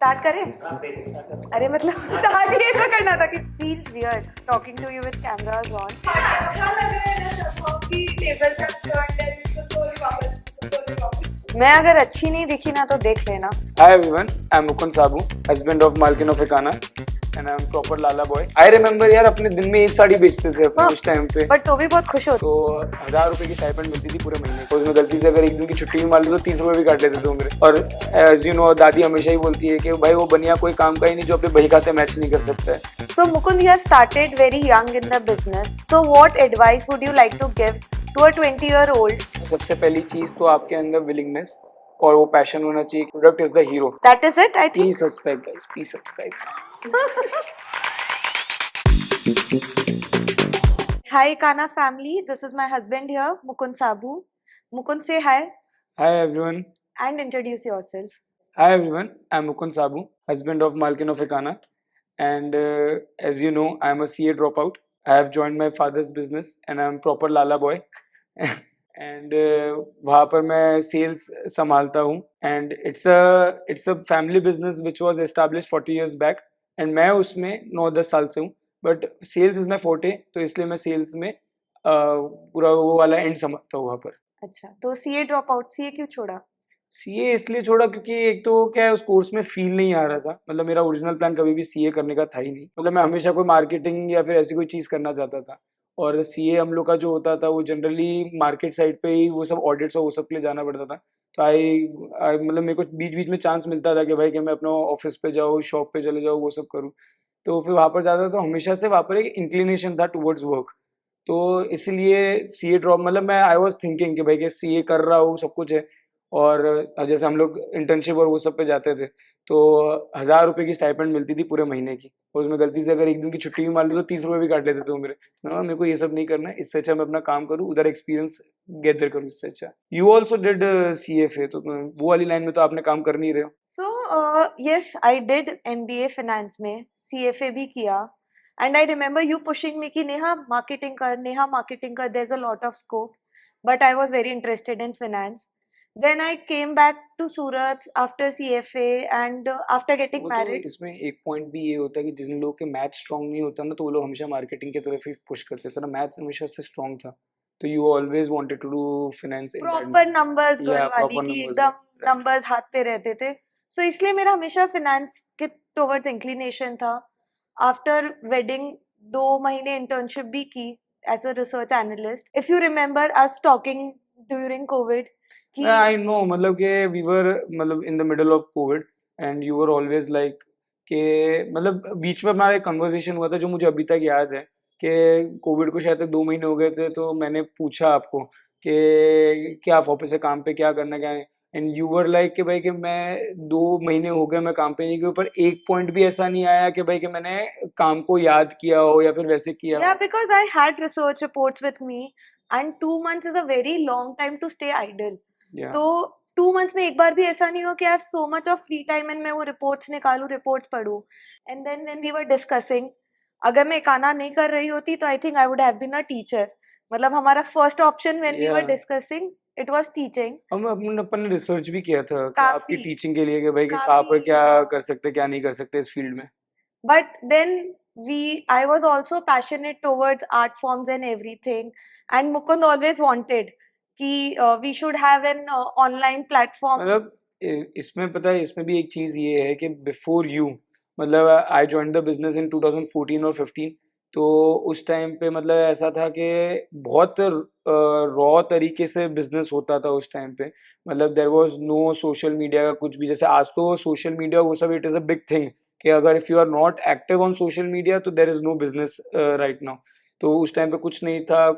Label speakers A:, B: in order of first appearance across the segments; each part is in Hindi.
A: स्टार्ट करें?
B: आप बेसिक स्टार्ट करते
A: अरे मतलब स्टार्ट ये तो करना था कि feels weird talking to you with cameras on.
C: अच्छा लग रहा है ना सबको कि टेबल पे टर्न है तो वापस
A: मैं अगर अच्छी नहीं दिखी ना तो देख लेना।
D: Hi everyone, I'm Mukund Sabu, husband of Malkin of Ekana, and I'm proper Lala boy. I remember यार अपने दिन में एक साड़ी बेचते थे अपने उस टाइम पे,
A: बट तो भी बहुत खुश होती।
D: तो 1000 रुपए की स्टाइपेंड मिलती थी पूरे महीने। तो उसमें गलती से अगर एक दिन की छुट्टी भी मार ली तो 30 रुपए भी काट लेते थे वो मेरे। और एज यू नो दादी हमेशा ही बोलती है कि भाई वो बनिया कोई काम का ही नहीं जो अपने बही खाते मैच नहीं कर सकता है।
A: So Mukund, you have started very young in the business. So what advice would you like to give to a 20-year-old?
D: सबसे पहली चीज तो आपके अंदर विलिंगनेस और वो पैशन होना चाहिए। Product is the hero.
A: That is it, I think.
D: Please subscribe guys, please subscribe.
A: Hi Ekana family, this is my husband here, Mukund Sabu. Mukund, say hi
D: Hi everyone.
A: and introduce yourself.
D: Hi everyone, I'm Mukund Sabu, husband of Malkin of Ekana, and as you know, I'm a CA dropout. I have joined my father's business, and I'm proper Lala boy. and वहाँ पर मैं सेल्स संभालता हूँ, and it's a family business which was established 40 years back, and मैं उसमें 9-10 साल से हूँ, but sales is my forte, तो इसलिए मैं सेल्स में पूरा वो वाला एंड संभालता हूँ वहाँ पर।
A: अच्छा, तो CA ड्रॉप आउट, CA क्यों छोड़ा?
D: सीए इसलिए छोड़ा क्योंकि एक तो क्या है उस कोर्स में फील नहीं आ रहा था। मतलब मेरा ओरिजिनल प्लान कभी भी सीए करने का था ही नहीं। मतलब मैं हमेशा कोई मार्केटिंग या फिर ऐसी कोई चीज़ करना चाहता था, और सीए हम लोग का जो होता था वो जनरली मार्केट साइड पे ही वो सब ऑडिट्स और वो सब के लिए जाना पड़ता था। तो आई मतलब मेरे को बीच बीच में चांस मिलता था कि भाई कि मैं अपना ऑफिस पे जाऊँ, शॉप पे चले जाऊँ, वो सब करूँ। तो फिर वहाँ पर जाता था, तो हमेशा से वहाँ पर एक इंक्लिनेशन था टुवर्ड्स वर्क। तो इसलिए सीए ड्रॉप, मतलब मैं आई वॉज थिंकिंग कि भाई कि सीए कर रहा हूँ, सब कुछ है, और जैसे हम लोग इंटर्नशिप और वो सब पे जाते थे, तो 1000 रुपए की स्टाइपेंड मिलती थी पूरे महीने की, और उसमें गलती से अगर एक दिन की छुट्टी भी मार ली तो 30 रुपए भी काट लेते थे वो मेरे। मेरे को ये सब नहीं करना है, इससे अच्छा मैं अपना काम करूँ, उधर एक्सपीरियंस गैदर करूँ, इससे अच्छा। यू ऑल्सो डिड सीएफए, तो वो वाली लाइन में तो आपने काम कर नहीं रहे हो।
A: So yes, I did MBA finance में, CFA भी किया, and I remember you pushing me कि नेहा marketing कर, there's a lot of scope, but I was very interested in finance. Then I came back to Surat after CFA and after getting
D: वो तो
A: married.
D: इसमें एक पॉइंट भी ये होता है कि जिन लोगों के मैथ स्ट्रांग नहीं होता ना, तो वो लोग हमेशा मार्केटिंग की तरफ ही पुश करते थे ना। मैथ्स हमेशा से स्ट्रांग था, तो you always wanted to do finance in that.
A: Proper numbers
D: या
A: गर्ल वाली
D: प्रॉपर
A: कि
D: नंबर्स,
A: एकदम
D: राइट।
A: नंबर्स हाथ पे रहते थे, सो इसलिए मेरा हमेशा फाइनेंस के टुवर्ड्स इंक्लिनेशन था। आफ्टर वेडिंग 2 महीने इंटर्नशिप भी की as a research analyst. If you remember us talking during covid कि
D: आई नो, मतलब कि वी वर मतलब in the middle of covid, and you were always like कि मतलब बीच में हमारा एक कन्वर्सेशन हुआ था जो मुझे अभी तक याद है कि कोविड को शायद 2 महीने हो गए थे, तो मैंने पूछा आपको कि क्या आप वापस से काम पे क्या करना क्या है, एंड यू वर लाइक कि भाई कि मैं 2 महीने हो गए मैं काम पे नहीं गया, पर एक पॉइंट भी ऐसा नहीं आया कि भाई कि मैंने काम को याद किया हो या फिर वैसे किया
A: yeah,
D: हो।
A: because I had research reports with me and 2 months is a very long time to stay idle.
D: या
A: तो 2 months में एक बार भी ऐसा नहीं हो कि I have so much of free time and मैं वो रिपोर्ट्स निकालूं, रिपोर्ट्स पढूं। And then when we were discussing, अगर मैं काना नहीं कर रही होती तो I think I would have been a teacher. मतलब हमारा first option when we were
D: या
A: डिस्कसिंग इट वाज टीचिंग।
D: हम अपन ने रिसर्च भी किया था कि आपकी
A: काफी
D: टीचिंग के लिए कि भाई कि कहाँ पर
A: काफी
D: क्या
A: हाँ।
D: कर सकते क्या नहीं कर सकते इस फील्ड में।
A: But then I was also passionate towards art forms and everything. And Mukund always wanted कि we should have an online platform.
D: मतलब इसमें पता है, इसमें भी एक चीज़ ये है कि बिफोर यू, मतलब I join the business in 2014 और 15, तो उस टाइम पे मतलब ऐसा था कि बहुत रॉ तरीके से बिजनेस होता था उस टाइम पे। मतलब there was no social media का कुछ भी, जैसे आज तो सोशल मीडिया वो सब it is a big thing कि अगर if you are not active on social media तो there is no business right now. तो उस टाइम पे कुछ नहीं था,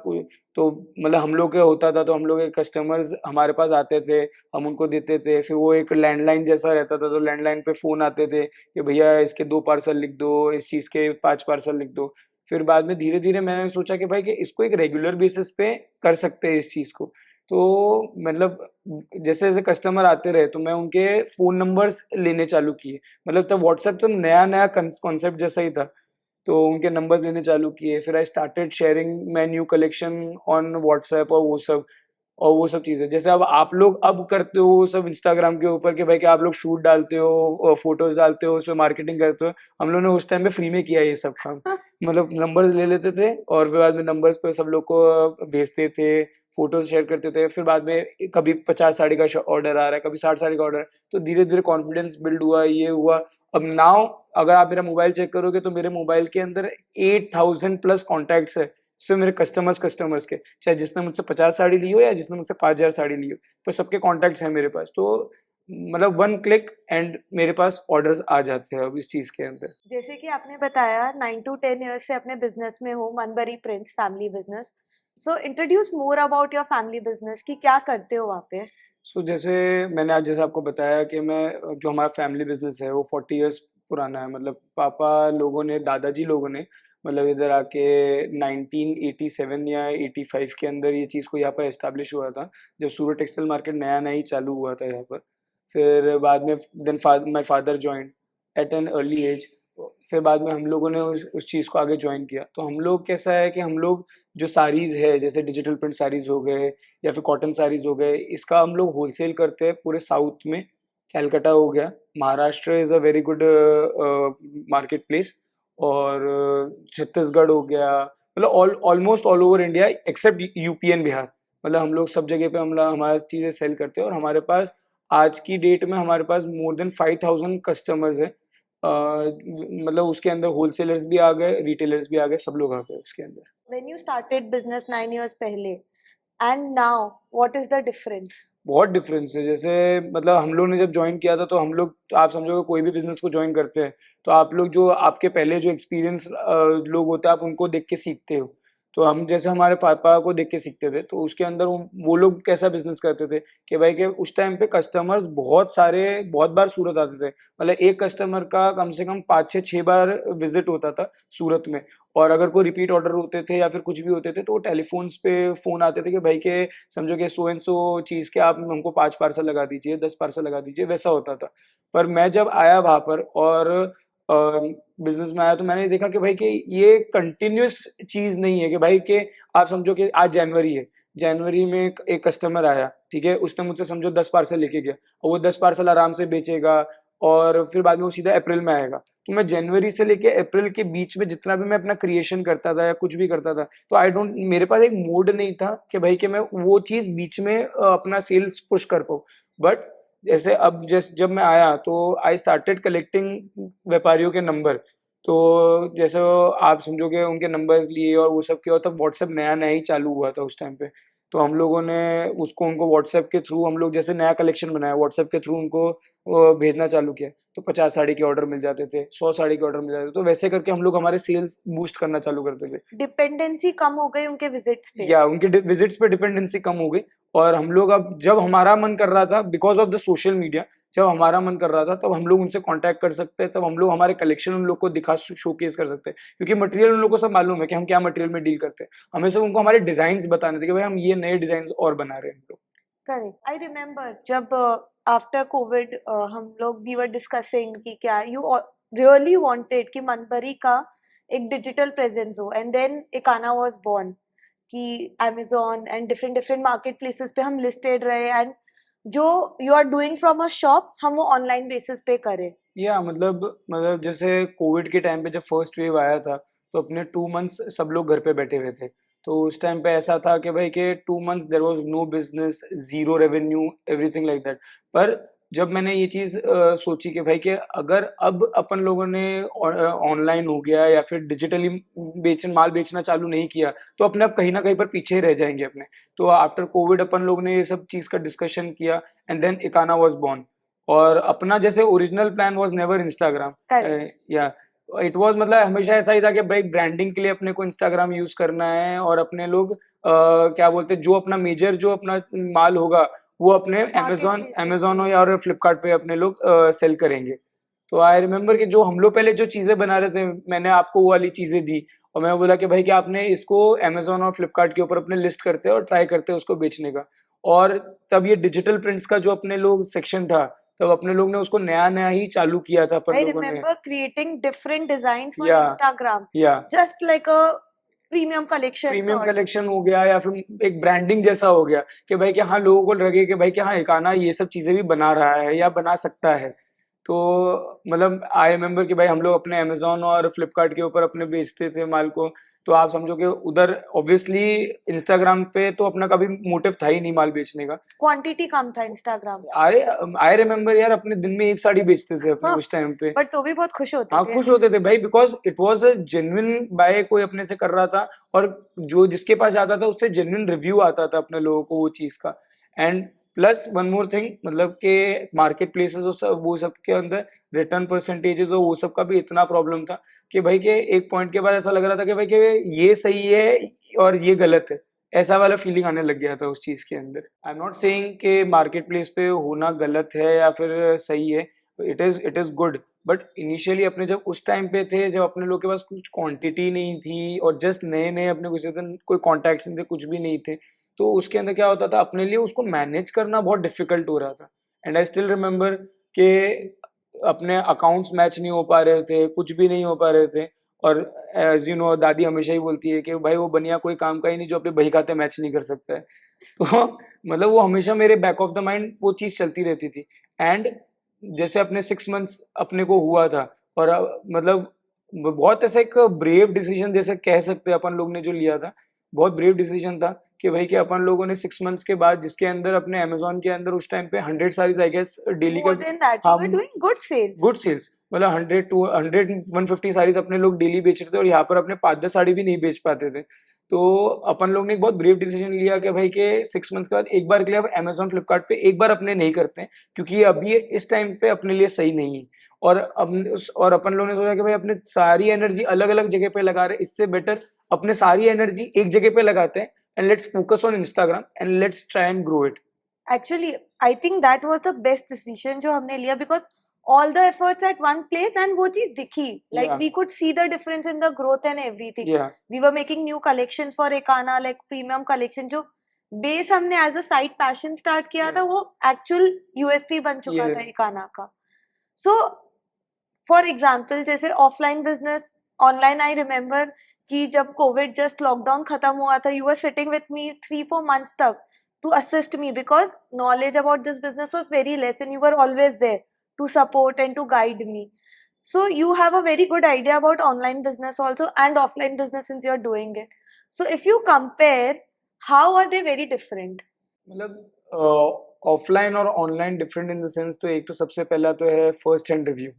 D: तो मतलब हम लोग का होता था, तो हम लोग के कस्टमर्स हमारे पास आते थे, हम उनको देते थे, फिर वो एक लैंडलाइन जैसा रहता था, तो लैंडलाइन पे फ़ोन आते थे कि भैया इसके 2 पार्सल लिख दो, इस चीज़ के 5 पार्सल लिख दो। फिर बाद में धीरे-धीरे मैंने सोचा कि भाई कि इसको एक रेगुलर बेसिस पे कर सकते हैं इस चीज़ को। तो मतलब जैसे-जैसे कस्टमर आते रहे तो मैं उनके फ़ोन नंबर्स लेने चालू किए। मतलब तब व्हाट्सएप तो नया-नया कॉन्सेप्ट जैसा ही था। तो उनके नंबर्स लेने चालू किए, फिर I started sharing my new collection on WhatsApp और वो सब। और वो सब चीज़ें जैसे अब आप लोग अब करते हो वो सब इंस्टाग्राम के ऊपर कि भाई कि आप लोग शूट डालते हो, फोटोज डालते हो, उस पर मार्केटिंग करते हो। हम लोगों ने उस टाइम पे फ्री में किया ये सब काम। मतलब नंबर्स ले लेते थे और फिर बाद में नंबर्स पे सब लोग को भेजते थे, फोटोज शेयर करते थे। फिर बाद में कभी 50 साड़ी का ऑर्डर आ रहा है, कभी 60 साड़ी का ऑर्डर, तो धीरे धीरे कॉन्फिडेंस बिल्ड हुआ, ये हुआ। अब नाउ अगर आप मेरा मोबाइल चेक करोगे तो मेरे मोबाइल के अंदर 8000 प्लस कॉन्टैक्ट्स है, सिर्फ मेरे कस्टमर्स के, चाहे जिसने मुझसे 50 साड़ी ली हो या जिसने मुझसे 5000 साड़ी ली हो, पर सबके कॉन्टैक्ट्स हैं मेरे पास। तो मतलब वन क्लिक एंड मेरे पास ऑर्डर्स आ जाते हैं अब इस चीज़ के अंदर।
A: जैसे कि आपने बताया 9 to 10 इयर्स से अपने बिजनेस में हो, Manbari Prints family business. So introduce more about your family business कि क्या करते हो वहाँ पे।
D: सो जैसे मैंने आज जैसे आपको बताया कि मैं जो हमारा फैमिली बिजनेस है वो 40 इयर्स पुराना है। मतलब पापा लोगों ने, दादाजी लोगों ने मतलब इधर आके 1987 या 85 के अंदर ये चीज़ को यहाँ पर एस्टेब्लिश हुआ था, जब सूरत टेक्सटाइल मार्केट नया नया ही चालू हुआ था यहाँ पर। फिर बाद में then my father joined at an early age. फिर बाद में हम लोगों ने उस चीज़ को आगे ज्वाइन किया। तो हम लोग कैसा है कि हम लोग जो साड़ीज़ है, जैसे डिजिटल प्रिंट साड़ीज़ हो गए या फिर कॉटन साड़ीज़ हो गए, इसका हम लोग होलसेल करते हैं पूरे साउथ में। कैलकाटा हो गया, Maharashtra is a very good market place, और छत्तीसगढ़ हो गया, मतलब almost all over India accept UP and Bihar. मतलब हम लोग सब जगह पे हम हमारा चीज़ें सेल करते हैं। और हमारे पास आज की डेट में हमारे पास मोर देन 5000 कस्टमर्स है। मतलब उसके अंदर होलसेलर्स भी आ गए, रिटेलर्स भी आ गए, सब लोग आ गए उसके अंदर।
A: When you started business 9 years पहले and now what is the difference.
D: बहुत डिफरेंस है। जैसे मतलब हम लोग ने जब ज्वाइन किया था तो हम लोग, तो आप समझोगे कोई भी बिजनेस को ज्वाइन करते हैं तो आप लोग जो आपके पहले जो एक्सपीरियंस लोग होते हैं आप उनको देख के सीखते हो। तो हम जैसे हमारे पापा को देख के सीखते थे, तो उसके अंदर वो लोग कैसा बिजनेस करते थे कि भाई के उस टाइम पे कस्टमर्स बहुत सारे बहुत बार सूरत आते थे। मतलब एक कस्टमर का कम से कम 5 से 6 बार विजिट होता था सूरत में। और अगर कोई रिपीट ऑर्डर होते थे या फिर कुछ भी होते थे तो वो टेलीफोन्स पे फ़ोन आते थे कि भाई के समझो कि सो एंड सो चीज़ के आप हमको 5 पार्सल लगा दीजिए, 10 पार्सल लगा दीजिए, वैसा होता था। पर मैं जब आया वहाँ पर और बिज़नेस में आया तो मैंने देखा कि भाई कि ये कंटिन्यूअस चीज़ नहीं है कि भाई कि आप समझो कि आज जनवरी है, जनवरी में एक कस्टमर आया, ठीक है? उसने मुझसे समझो 10 पार्सल लेके गया और वो 10 पार्सल आराम से बेचेगा और फिर बाद में वो सीधा अप्रैल में आएगा। तो मैं जनवरी से लेके अप्रैल के बीच में जितना भी मैं अपना क्रिएशन करता था या कुछ भी करता था, तो आई डोंट, मेरे पास एक मोड नहीं था कि भाई कि मैं वो चीज़ बीच में अपना सेल्स पुश कर पाऊँ। बट जैसे अब जब मैं आया तो आई स्टार्टेड कलेक्टिंग व्यापारियों के नंबर। तो जैसे आप समझोगे उनके नंबर्स लिए और वो सब किया, तब व्हाट्सएप नया नया ही चालू हुआ था उस टाइम पे। तो हम लोगों ने उनको व्हाट्सएप के थ्रू, हम लोग जैसे नया कलेक्शन बनाया व्हाट्सएप के थ्रू उनको भेजना चालू किया, तो 50 साड़ी के ऑर्डर मिल जाते थे, 100 साड़ी के ऑर्डर मिल जाते थे। तो वैसे करके हम लोग हमारे सेल्स बूस्ट करना चालू करते थे।
A: डिपेंडेंसी कम हो गई उनके विजिट्स पे।
D: या उनके विजिट्स पे डिपेंडेंसी कम हो गई। और हम लोग अब जब हमारा मन कर रहा था, because of the social media, जब हमारा मन कर रहा था तब हम लोग उनसे कांटेक्ट कर सकते हैं, तब हम लोग हमारे कलेक्शन उन लोग को दिखा शोकेस कर सकते हैं, क्योंकि मटेरियल उन लोग को सब मालूम है कि हम क्या मटेरियल में डील करते हैं। हमें सिर्फ उनको हमारे डिजाइन बताने थे कि भाई हम ये नए डिजाइन और बना रहे हैं हम लोग।
A: करेक्ट। आई रिमेम्बर जब आफ्टर कोविड हम लोग वी वर डिस्कसिंग कि क्या यू रियली वांटेड कि मनबरी का एक डिजिटल प्रेजेंस हो, and then Ikana was born कि Amazon and different different market places पे हम लिस्टेड रहे, एंड जो you are doing from a shop हम वो ऑनलाइन बेसिस पे करें।
D: या मतलब जैसे कोविड के टाइम पे जब फर्स्ट वेव आया था तो अपने 2 मंथ्स सब लोग घर पे बैठे हुए थे। तो उस टाइम पे ऐसा था कि भाई के 2 months there was no business, zero revenue, everything like that. पर जब मैंने ये चीज़ सोची कि भाई कि अगर अब अपन लोगों ने ऑनलाइन हो गया या फिर डिजिटली माल बेचना चालू नहीं किया तो अपने आप कहीं ना कहीं पर पीछे रह जाएंगे अपने। तो आफ्टर कोविड अपन लोग ने ये सब चीज़ का डिस्कशन किया and then Ikana was born. और अपना जैसे original plan was never Instagram, या इट वाज, मतलब हमेशा ऐसा ही था कि भाई ब्रांडिंग के लिए अपने को इंस्टाग्राम यूज करना है और अपने लोग क्या बोलते हैं, जो अपना मेजर जो अपना माल होगा वो अपने अमेजोन हो या और फ्लिपकार्ट पे अपने लोग सेल करेंगे। तो आई रिमेम्बर कि जो हम लोग पहले जो चीज़ें बना रहे थे, मैंने आपको वो वाली चीज़ें दी और मैं बोला कि भाई कि आपने इसको अमेजोन और फ्लिपकार्ट के ऊपर अपने लिस्ट करते हैं और ट्राई करते हैं उसको बेचने का। और तब ये डिजिटल प्रिंट्स का जो अपने लोग सेक्शन था, तब अपने लोग ने उसको नया नया ही चालू किया था अपन
A: I
D: लोगों ने।
A: remember creating different designs for
D: Yeah.
A: Instagram,
D: या
A: just like a premium collection
D: premium collection हो गया या फिर एक ब्रांडिंग जैसा हो गया कि भाई कि हाँ लोगों को लगे कि भाई कि हाँ इकाना ये सब चीजें भी बना रहा है या बना सकता है। तो मतलब आई रिमेम्बर कि भाई हम लोग अपने अमेजोन और फ्लिपकार्ट के ऊपर अपने बेचते थे माल को। तो आप समझो कि उधर ऑब्वियसली इंस्टाग्राम पे तो अपना कभी मोटिव था ही नहीं माल बेचने का।
A: क्वांटिटी कम था इंस्टाग्राम
D: आई आई रिमेम्बर यार अपने दिन में एक साड़ी बेचते थे अपने उस टाइम पे।
A: बट तो भी बहुत खुश होते
D: हाँ
A: थे।
D: खुश होते थे भाई because it was a genuine buy कोई अपने से कर रहा था और जो जिसके पास जाता था उससे जेन्युइन रिव्यू आता था अपने लोगों को वो चीज का। And plus one more thing मतलब कि मार्केट प्लेसेस वो सब के अंदर रिटर्न परसेंटेजेस और वो सब का भी इतना प्रॉब्लम था कि भाई के एक पॉइंट के बाद ऐसा लग रहा था कि भाई के ये सही है और ये गलत है। ऐसा वाला फीलिंग आने लग गया था उस चीज के अंदर। आई एम नॉट सेइंग कि मार्केट प्लेस पे होना गलत है या फिर सही है। It is good but initially अपने जब उस टाइम पे थे जब अपने लोग के पास कुछ क्वांटिटी नहीं थी और जस्ट नए नए अपने कुछ कोई कॉन्टैक्ट्स नहीं थे कुछ भी नहीं थे तो उसके अंदर क्या होता था अपने लिए उसको मैनेज करना बहुत डिफिकल्ट हो रहा था। एंड आई स्टिल रिमेम्बर कि अपने अकाउंट्स मैच नहीं हो पा रहे थे कुछ भी नहीं हो पा रहे थे। और एज यू नो दादी हमेशा ही बोलती है कि भाई वो बनिया कोई काम का ही नहीं जो अपने बही खाते मैच नहीं कर सकता है। तो मतलब वो हमेशा मेरे बैक ऑफ द माइंड वो चीज़ चलती रहती थी। एंड जैसे अपने 6 मंथ्स अपने को हुआ था और मतलब बहुत ऐसा एक ब्रेव डिसीजन जैसे कह सकते हैं अपन लोग ने जो लिया था बहुत ब्रेव डिसीजन था कि भाई कि अपन लोगों ने 6 मंथ्स के बाद जिसके अंदर अपने अमेजोन के अंदर उस टाइम पे 100 saris I guess daily
A: More
D: का
A: than that, you were
D: हम
A: doing good sales.
D: Good sales मतलब 100 to 150 साड़ीज अपने लोग डेली बेच रहे थे और यहाँ पर अपने 5-10 साड़ी भी नहीं बेच पाते थे। तो अपन लोग ने एक बहुत ब्रेव डिसीजन लिया कि भाई के 6 मंथ्स के बाद एक बार के लिए अब अमेजोन फ्लिपकार्ट पे एक बार अपने नहीं करते हैं क्योंकि ये अभी इस टाइम पे अपने लिए सही नहीं है। और और अपन लोगों ने सोचा कि भाई अपने सारी एनर्जी अलग अलग जगह पे लगा रहे इससे बेटर अपने सारी एनर्जी एक जगह पे लगाते हैं and let's focus on Instagram and let's try and grow it.
A: Actually, I think that was the best decision जो हमने लिया because all the efforts at one place and वो चीज दिखी. Like
D: Yeah.
A: we could see the difference in the growth and everything.
D: Yeah.
A: We were making new collections for Ekana like premium collection जो base हमने as a side passion start किया
D: Yeah.
A: था वो actual USP बन चुका
D: Yeah.
A: था Ekana का. So for example जैसे offline business online I remember कि जब COVID just lockdown खत्म हुआ था you were sitting with me 3-4 months तक to assist me because knowledge about this business was very less and you were always there to support and to guide me. So you have a very good idea about online business also and offline business since you're doing it. So if you compare, how are they very different?
D: मतलब ऑफलाइन और online different in the sense तो एक तो सबसे पहला तो है फर्स्ट हैंड रिव्यू।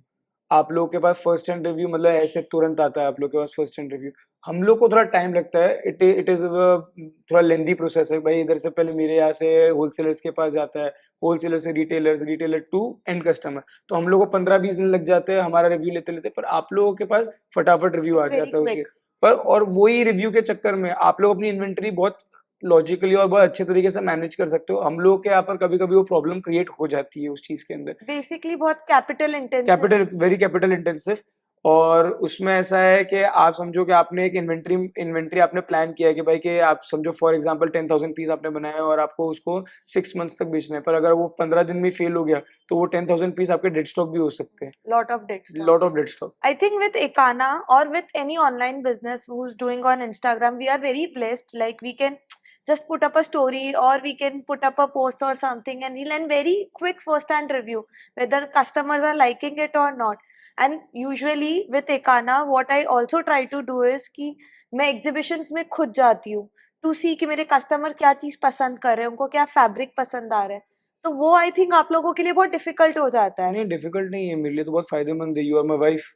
D: आप लोगों के पास फर्स्ट हैंड रिव्यू मतलब ऐसे तुरंत आता है आप लोग के पास फर्स्ट हैंड रिव्यू। हम लोग को थोड़ा टाइम लगता है इट इज़ थोड़ा लेंदी प्रोसेस है भाई। इधर से पहले मेरे यहाँ से होलसेलर्स के पास जाता है होलसेलर से रिटेलर टू एंड कस्टमर तो हम लोग को 15-20 दिन लग जाते हैं हमारा रिव्यू लेते लेते। पर आप लोगों के पास फटाफट रिव्यू आ
A: It's very
D: जाता है उसके
A: quick.
D: पर और वही रिव्यू के चक्कर में आप लोग अपनी इन्वेंटरी बहुत लॉजिकली और बहुत अच्छे तरीके से मैनेज कर सकते हो। हम लोग के यहाँ पर कभी कभी वो प्रॉब्लम क्रिएट हो जाती है उस चीज़ के अंदर।
A: Basically बहुत capital intensive.
D: Very capital intensive. और उसमें ऐसा है कि आप समझो कि आपने एक इन्वेंट्री आपने प्लान किया है कि भाई कि आप समझो फॉर एग्जांपल 10,000 पीस आपने बनाया और आपको उसको 6 मंथ्स तक बेचना है। पर अगर वो 15 दिन में फेल हो गया तो वो 10,000 पीस आपके डेड स्टॉक भी हो सकते हैं।
A: Lot of dead stock.
D: Lot of dead stock.
A: I think with Ekana or with any online business who's doing on Instagram, we are very blessed. Like we can just put up a story or we can put up a post or something and we'll end very quick first-hand review whether customers are liking it or not. And usually with Ekana, what I also try to do is कि मैं exhibitions में खुद जाती हूँ to see कि मेरे customer क्या चीज़ पसंद कर रहे हैं उनको क्या fabric पसंद आ रहा है। तो वो I think आप लोगों के लिए बहुत difficult हो जाता है।
D: नहीं डिफिकल्ट नहीं है मेरे लिए तो बहुत फायदेमंद है। You are my wife.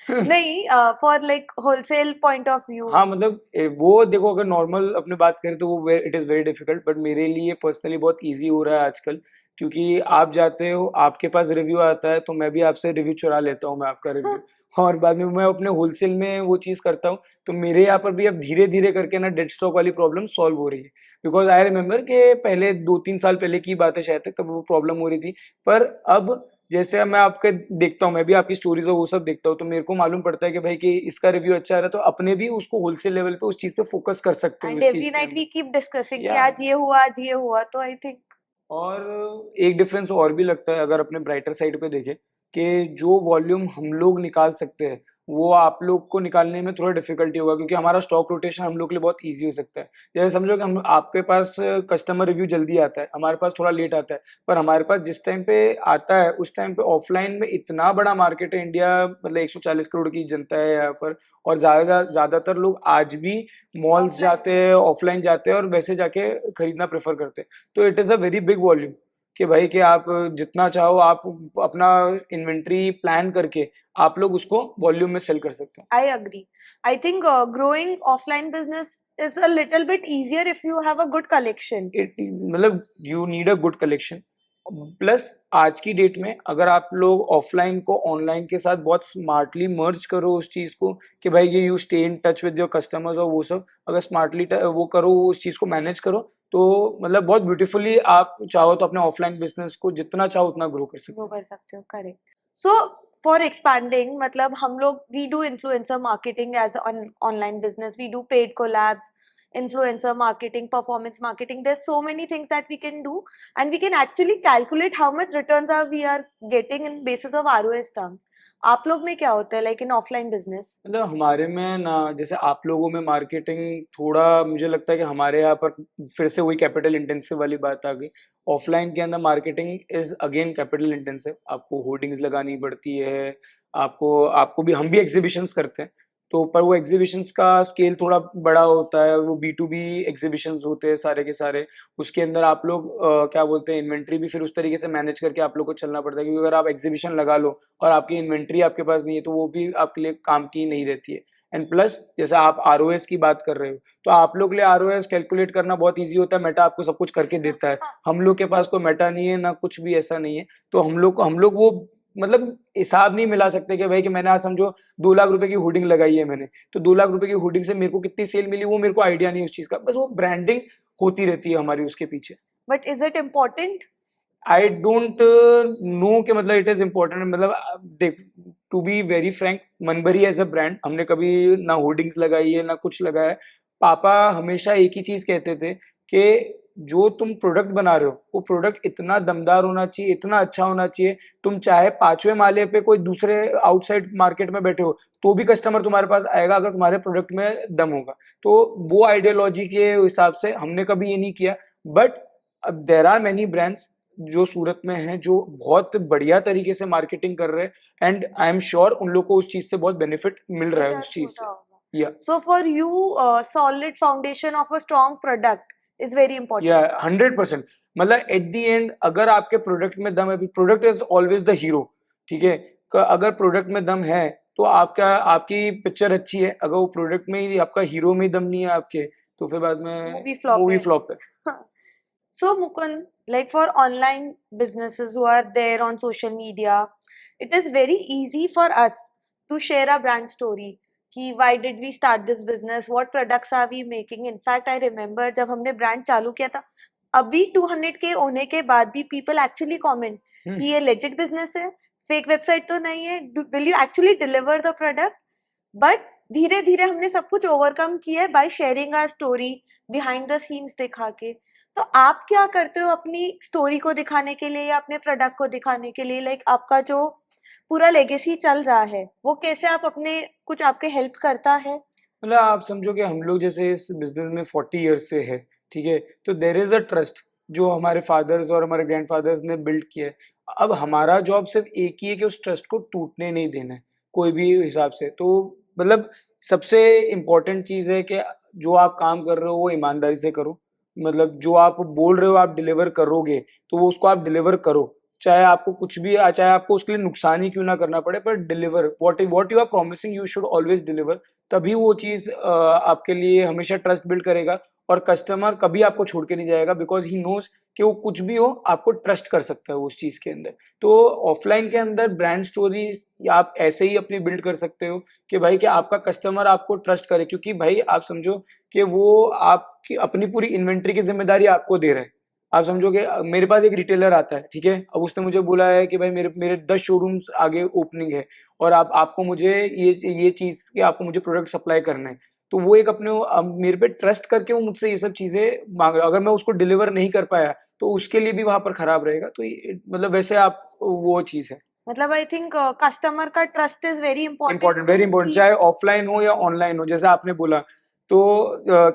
A: नहीं for like wholesale point of view.
D: हाँ मतलब वो देखो अगर नॉर्मल अपने बात करें तो वो it is very difficult but मेरे लिए पर्सनली बहुत इजी हो रहा है आजकल क्योंकि आप जाते हो आपके पास रिव्यू आता है तो मैं भी आपसे रिव्यू चुरा लेता हूँ मैं आपका रिव्यू और बाद में मैं अपने होलसेल में वो चीज़ करता हूँ। तो मेरे यहाँ पर भी अब धीरे धीरे करके ना डेड स्टॉक वाली प्रॉब्लम सॉल्व हो रही है बिकॉज आई रिमेम्बर कि पहले 2-3 साल पहले की बात है शायद तक तब वो प्रॉब्लम हो रही थी। पर अब जैसे मैं आपके देखता हूँ मैं भी आपकी स्टोरीज और वो सब देखता हूँ तो मेरे को मालूम पड़ता है कि भाई कि इसका रिव्यू अच्छा आ रहा है तो अपने भी उसको होलसेल लेवल पे उस चीज पे फोकस कर सकते हैं
A: एंड
D: उस
A: एवरी
D: चीज के
A: नाइट वी
D: अंदर।
A: कीप डिस्कसिंग कि
D: Yeah.
A: आज ये हुआ तो आई थिंक
D: और एक डिफरेंस और भी लगता है अगर अपने ब्राइटर साइड पे देखें कि जो वॉल्यूम हम लोग निकाल सकते हैं वो आप लोग को निकालने में थोड़ा डिफिकल्टी होगा, क्योंकि हमारा स्टॉक रोटेशन हम लोग के लिए बहुत ईजी हो सकता है। जैसे समझो कि हम आपके पास कस्टमर रिव्यू जल्दी आता है, हमारे पास थोड़ा लेट आता है, पर हमारे पास जिस टाइम पे आता है उस टाइम पे ऑफलाइन में इतना बड़ा मार्केट है इंडिया, मतलब 140 करोड़ की जनता है यहाँ पर, और ज्यादातर लोग आज भी मॉल्स
A: Offline.
D: जाते हैं, ऑफलाइन जाते हैं और वैसे जाके खरीदना प्रेफर करते हैं। तो it is a very big volume कि भाई कि आप जितना चाहो आप अपना इन्वेंट्री प्लान करके आप लोग उसको वॉल्यूम में सेल कर सकते हैं।
A: I agree. I think growing offline business is a little bit easier if you have a good collection.
D: मतलब you need a good collection, plus आज की डेट में अगर आप लोग ऑफलाइन को ऑनलाइन के साथ बहुत स्मार्टली मर्ज करो उस चीज़ को, कि भाई ये you stay in touch with your customers और वो सब, अगर स्मार्टली वो करो, उस चीज़ को मैनेज करो, तो मतलब बहुत ब्यूटीफुली आप चाहो तो अपने ऑफलाइन बिजनेस को जितना चाहो उतना ग्रो कर सकते
A: ग्रो
D: हो।
A: कर सकते हो, करेक्ट। सो फॉर एक्सपैंडिंग, मतलब हम लोग we do influencer marketing as online business, we do paid collabs, influencer marketing, performance marketing. There's so many things that we can do, and we can actually calculate how much returns are we are getting in basis of ROS terms. आप लोग में क्या होता है, like in offline business?
D: मतलब हमारे में ना, जैसे आप लोगों में मार्केटिंग थोड़ा मुझे लगता है कि हमारे यहाँ पर फिर से वही कैपिटल इंटेंसिव वाली बात आ गई। ऑफलाइन के अंदर marketing is again capital intensive, आपको होर्डिंग्स लगानी पड़ती है, आपको आपको भी, हम भी एग्जीबिशंस करते हैं, तो पर वो एग्जीबिशंस का स्केल थोड़ा बड़ा होता है, वो B2B एग्जीबिशंस होते हैं सारे के सारे। उसके अंदर आप लोग क्या बोलते हैं, इन्वेंट्री भी फिर उस तरीके से मैनेज करके आप लोग को चलना पड़ता है, क्योंकि अगर आप एग्जीबिशन लगा लो और आपकी इन्वेंट्री आपके पास नहीं है तो वो भी आपके लिए काम की नहीं रहती है। एंड प्लस जैसे आप ROS की बात कर रहे हो, तो आप लोग के लिए ROS कैलकुलेट करना बहुत ईजी होता है, मेटा आपको सब कुछ करके देता है। हम लोग के पास कोई मेटा नहीं है ना कुछ भी ऐसा नहीं है, तो हम लोग वो मतलब हिसाब नहीं मिला सकते कि भाई कि मैंने आज समझो 2 लाख रुपए की होर्डिंग लगाई है मैंने, तो 2 लाख रुपए की होर्डिंग से मेरे को कितनी सेल मिली वो मेरे को आइडिया नहीं है उस चीज का, बस वो ब्रांडिंग होती रहती है हमारी उसके पीछे।
A: But is it important?
D: I don't know कि मतलब इट इज इम्पोर्टेंट, मतलब देख, to be very frank, Manbari as a brand हमने कभी ना होर्डिंग्स लगाई है ना कुछ लगाया है। पापा हमेशा एक ही चीज कहते थे कि जो तुम प्रोडक्ट बना रहे हो वो प्रोडक्ट इतना दमदार होना चाहिए, इतना अच्छा होना चाहिए, तुम चाहे 5वें माले पे कोई दूसरे आउटसाइड मार्केट में बैठे हो तो भी कस्टमर तुम्हारे पास आएगा अगर तुम्हारे प्रोडक्ट में दम होगा। तो वो आइडियोलॉजी के हिसाब से हमने कभी ये नहीं किया, but there are many brands जो सूरत में हैं जो बहुत बढ़िया तरीके से मार्केटिंग कर रहे हैं, एंड आई एम श्योर उन लोग को उस चीज से बहुत बेनिफिट मिल रहा है उस चीज से। या
A: So for you, solid foundation of a strong product is very important.
D: या 100%, मतलब एट द एंड अगर आपके प्रोडक्ट में दम है, product is always the hero, ठीक है, अगर प्रोडक्ट में दम है तो आपका आपकी पिक्चर अच्छी है, अगर वो प्रोडक्ट में ही आपका हीरो में ही दम नहीं है आपके, तो फिर बाद में मूवी फ्लॉप है।
A: So Mukund, like for online businesses who are there on social media, it is very easy for us to share our brand story. कि why did we start this business? What products are we making? In fact, I remember जब हमने brand चालू किया था, अभी 200K होने के बाद भी people actually comment कि ये legit business है, fake website तो नहीं है, will you actually deliver the product? But धीरे धीरे हमने सब कुछ overcome किया है by sharing our story, behind the scenes दिखा के। तो आप क्या करते हो अपनी स्टोरी को दिखाने के लिए या अपने प्रोडक्ट को दिखाने के लिए, लाइक आपका जो पूरा लेगेसी चल रहा है वो कैसे आप अपने कुछ आपके हेल्प करता है?
D: मतलब आप समझो कि हम लोग जैसे इस बिजनेस में 40 ईयर्स से है, ठीक है, तो देर इज अ ट्रस्ट जो हमारे फादर्स और हमारे ग्रैंडफादर्स ने बिल्ड किया है। अब हमारा जॉब सिर्फ एक ही है कि उस ट्रस्ट को टूटने नहीं देना है कोई भी हिसाब से। तो मतलब सबसे इम्पोर्टेंट चीज़ है कि जो आप काम कर रहे हो वो ईमानदारी से करो, मतलब जो आप बोल रहे हो आप डिलीवर करोगे तो वो उसको आप डिलीवर करो, चाहे आपको कुछ भी, चाहे आपको उसके लिए नुकसान ही क्यों ना करना पड़े, पर deliver what you are promising you should always deliver. तभी वो चीज़ आपके लिए हमेशा ट्रस्ट बिल्ड करेगा और कस्टमर कभी आपको छोड़ के नहीं जाएगा, बिकॉज ही नोज कि वो कुछ भी हो आपको ट्रस्ट कर सकता है उस चीज़ के अंदर। तो ऑफलाइन के अंदर ब्रांड स्टोरीज आप ऐसे ही अपनी बिल्ड कर सकते हो कि भाई कि आपका कस्टमर आपको ट्रस्ट करे, क्योंकि भाई आप समझो कि वो आपकी अपनी पूरी इन्वेंट्री की जिम्मेदारी आपको दे रहा है। आप समझो कि मेरे पास एक रिटेलर आता है, ठीक है, अब उसने मुझे बोला है कि भाई मेरे मेरे 10 शोरूम्स आगे ओपनिंग है और आपको मुझे ये चीज़ कि आपको मुझे प्रोडक्ट सप्लाई करना है, तो वो एक अपने मेरे पे ट्रस्ट करके वो मुझसे ये सब चीज़ें मांग रहा है। अगर मैं उसको डिलीवर नहीं कर पाया तो उसके लिए भी वहाँ पर खराब रहेगा। तो मतलब वैसे आप वो चीज़ है।
A: मतलब आई थिंक कस्टमर का trust is very
D: important, very important, चाहे ऑफलाइन हो या ऑनलाइन हो। जैसे आपने बोला तो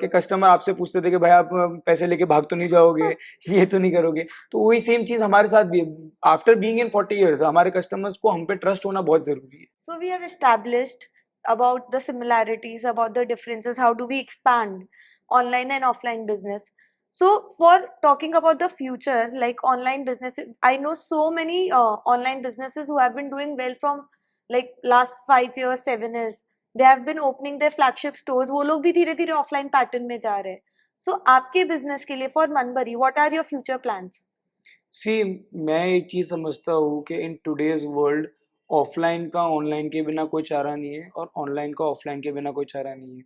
D: कि कस्टमर आपसे पूछते थे कि भाई आप पैसे लेके भाग तो नहीं जाओगे, ये तो नहीं करोगे। तो वही सेम चीज हमारे साथ भी है। आफ्टर बीइंग इन 40 इयर्स हमारे कस्टमर्स को हम पे ट्रस्ट होना बहुत जरूरी है।
A: So we have established about the similarities, about the differences, how do we expand online and offline business. So for talking about the future, like online business, I know so many online businesses who have been doing well from like last 5 years, 7 years. They have been opening their flagship stores. वो लोग भी धीरे धीरे offline pattern में जा रहे हैं. So आपके business के लिए for Manbari, what are your future plans?
D: सी, मैं एक चीज समझता हूँ कि इन टुडेज वर्ल्ड ऑफलाइन का ऑनलाइन के बिना कोई चारा नहीं है और ऑनलाइन का ऑफलाइन के बिना कोई चारा नहीं है।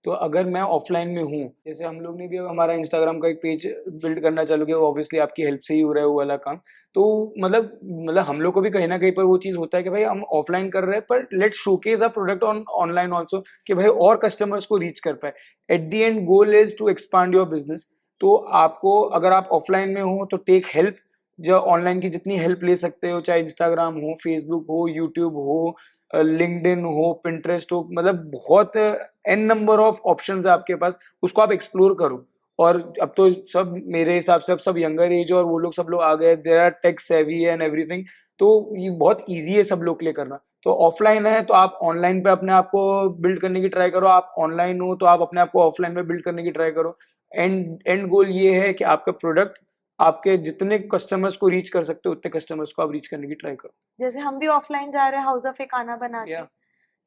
D: तो अगर मैं ऑफलाइन में हूँ, जैसे हम लोग ने भी अब हमारा इंस्टाग्राम का एक पेज बिल्ड करना चालू किया, ऑब्वियसली आपकी हेल्प से ही हो रहा है वो वाला काम। तो मतलब हम लोग को भी कहीं ना कहीं पर वो चीज़ होता है कि भाई हम ऑफलाइन कर रहे हैं पर let's showcase a product on online also, कि भाई और कस्टमर्स को रीच कर पाए। At the end goal is to expand your business. तो आपको अगर आप ऑफलाइन में हो तो टेक हेल्प, जो ऑनलाइन की जितनी हेल्प ले सकते हो, चाहे इंस्टाग्राम हो, फेसबुक हो, यूट्यूब हो, लिंक्डइन हो, पिंटरेस्ट हो, मतलब बहुत एन नंबर ऑफ ऑप्शंस है आपके पास, उसको आप एक्सप्लोर करो। और अब तो सब मेरे हिसाब से अब सब यंगर एज और वो लोग सब लोग आ गए, there are tech savvy and everything. तो ये बहुत ईजी है सब लोग के लिए करना। तो ऑफलाइन है तो आप ऑनलाइन पे अपने आप को बिल्ड करने की ट्राई करो, आप ऑनलाइन हो तो आप अपने आप को ऑफलाइन में बिल्ड करने की ट्राई करो। एंड गोल ये है कि आपका प्रोडक्ट आपके जितने कस्टमर्स को रीच कर सकते हो उतने कस्टमर्स को आप रीच करने की ट्राई करो।
A: जैसे हम भी ऑफलाइन जा रहे हैं हाउस ऑफ एकाना बना के,
D: Yeah.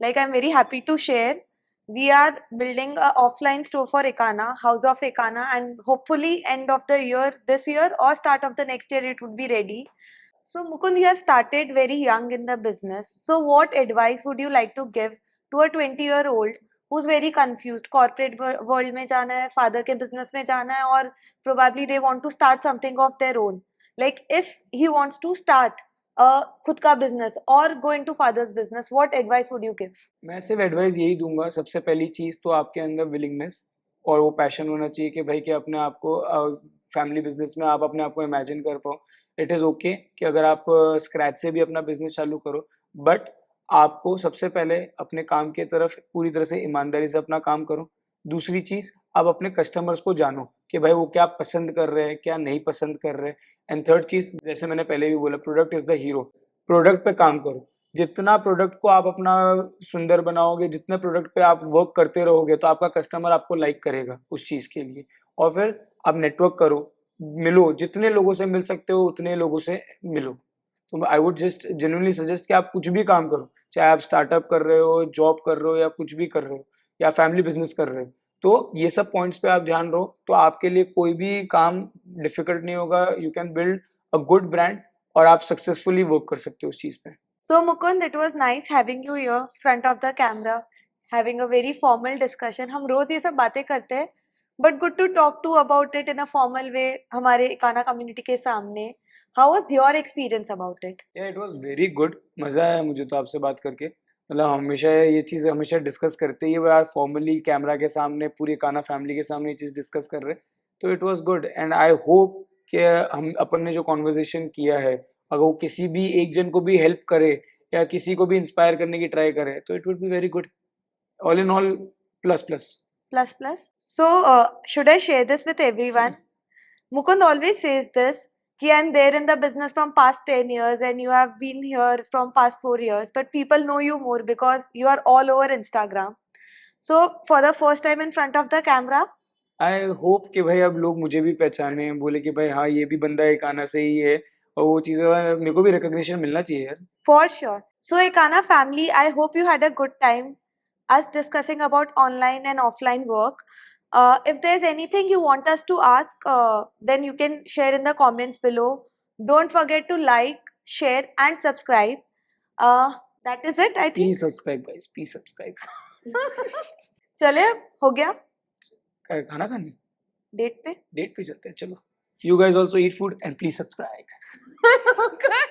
A: like I'm very happy to share, we are building a offline store for Ekana, House of Ekana, and hopefully end of the year, this year or start of the next year it would be ready. So Mukund, you have started very young in the business, so what advice would you like to give to a 20-year-old who's very confused? Corporate world में जाना है, father के business में जाना है, और probably they want to start something of their own. Like if he wants to start खुद का बिजनेस और go into father's business, what advice would you give?
D: मैं सिर्फ एडवाइस यही दूंगा, सबसे पहली चीज़ तो आपके अंदर विलिंगनेस और वो पैशन होना चाहिए कि भाई कि अपने आप को फैमिली बिजनेस में आप अपने आप को इमेजिन कर पाओ। इट इज़ ओके कि अगर आप स्क्रैच से भी अपना बिजनेस चालू करो, बट आपको सबसे पहले अपने काम की तरफ पूरी तरह से ईमानदारी से अपना काम करो। दूसरी चीज़, आप अपने कस्टमर्स को जानो कि भाई वो क्या पसंद कर रहे हैं, क्या नहीं पसंद कर रहे हैं। एंड थर्ड चीज़, जैसे मैंने पहले भी बोला, product is the hero. Product पे काम करो। जितना प्रोडक्ट को आप अपना सुंदर बनाओगे, जितने प्रोडक्ट पे आप वर्क करते रहोगे, तो आपका कस्टमर आपको लाइक करेगा उस चीज़ के लिए। और फिर आप नेटवर्क करो, मिलो, जितने लोगों से मिल सकते हो उतने लोगों से मिलो। तो I would just genuinely suggest कि आप कुछ भी काम करो, चाहे आप स्टार्टअप कर रहे हो, जॉब कर रहे हो, या कुछ भी कर रहे हो, या फैमिली बिजनेस कर रहे हो। तो ये सब पॉइंट्स पे आप ध्यान रहो, तो आपके लिए कोई भी काम डिफिकल्ट नहीं होगा। You can build a good brand और आप सक्सेसफुली वर्क कर सकते हो उस चीज़ पे।
A: So Mukund, it was nice having you here front of the camera, having a very formal discussion. हम रोज ये सब बातें करते हैं, but good to talk to about it in a formal way हमारे एकाना कम्युनिटी के सामने. How was your experience about it?
D: Yeah, it was very good. मज़ा आया मुझे तो आपसे बात करके। मतलब हमेशा ये चीज़ हमेशा डिस्कस करते ही वो यार, फॉर्मली कैमरा के सामने पूरी काना फैमिली के सामने ये चीज़ डिस्कस कर रहे, तो it was good. And I hope कि हम अपन ने जो कॉन्वर्जेशन किया है, अगर वो किसी भी एक जन को भी हेल्प करे या किसी को भी इंस्पायर करने की ट्राई करे, तो it would be very good. All in all plus plus.
A: Plus plus. So should I share this with everyone? Mukund always says this, कि I'm there in the business from past 10 years and you have been here from past 4 years, but people know you more because you are all over Instagram. So for the first time in front of the camera,
D: I hope कि भाई अब लोग मुझे भी पहचाने, बोले कि भाई हाँ ये भी बंदा एक आना से ही है, और वो चीज़ें मेरे को भी रिकग्निशन मिलना चाहिए यार।
A: for sure. So Ekana family, I hope you had a good time us discussing about online and offline work. If there's anything you want us to ask, then you can share in the comments below. Don't forget to like, share and subscribe. That is it, I think.
D: Please subscribe guys, please subscribe.
A: चले, हो गया
D: खाना खाने
A: डेट पे?
D: डेट पे चलते हैं, चलो। You guys also eat food and please subscribe.
A: Okay.